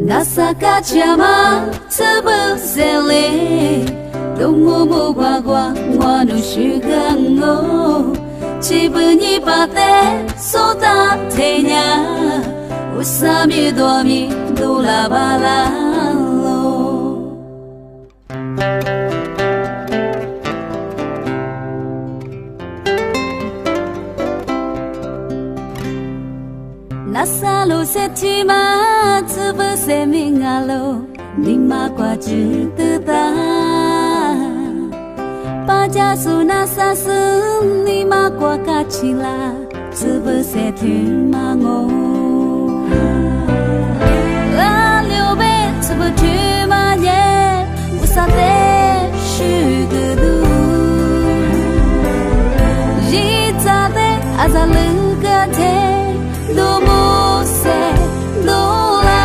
Nasakachama tsubusele Domomo gwagwa ngwanu shugango Chibuni bate soda tenya Usami domi dola balalo Nasalo setima tsubuse mingalo Nima kwa jutuda Pajasu nasasu nima kwa kachila Tsubuse tumango La liube tsubu tumanye Usate shugudu Jitade azalugate Domose dola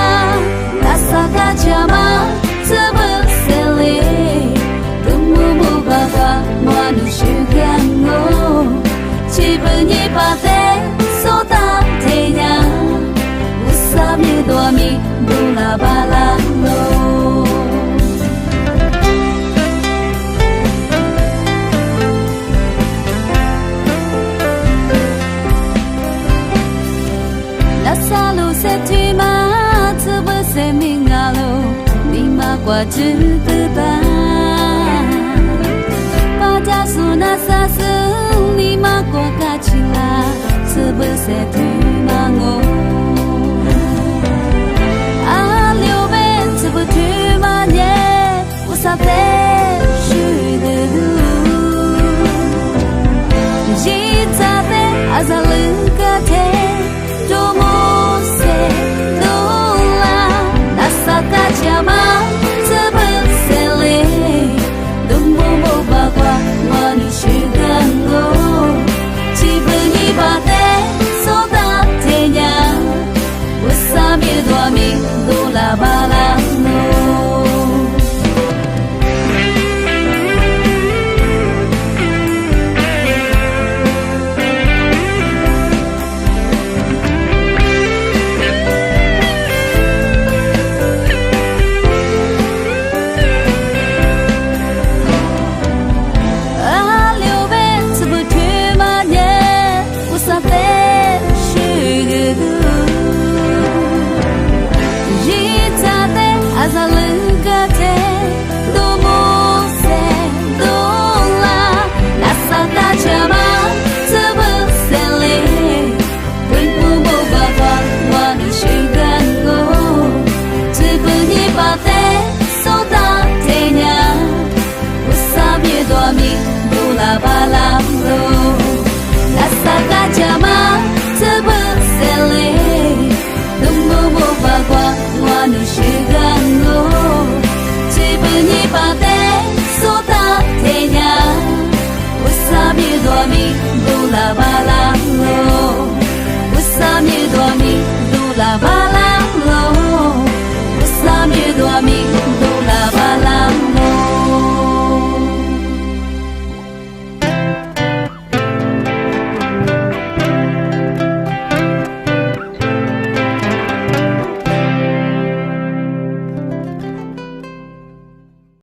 Nasakachama tsubusele Domomo baba mwanu shugango Chibuni bate soda tenya Usami domi dola balalo Nasalo setima tsubuse mingalo Nima kwa jutuda Pajasu nasasu nima kwa kachila Tsubuse tumango Aliube tsubu tumanye Usate shududu Jitate azalugate Domose dola Nasakachama tsubusele Domomo bagwa mwanu shugango Chibuni bate soda tenya Usami domi dola balano Azalugate Domose dola Nasakachama tsubusele Domomo baba mwanu shugango Chibuni bate soda tenya Usami domi dola balalo Nasakachama tsubusele Domomo baba mwanu shugango Chibuni bate soda tenya Usami domi dola balalo Usami domi dola balalo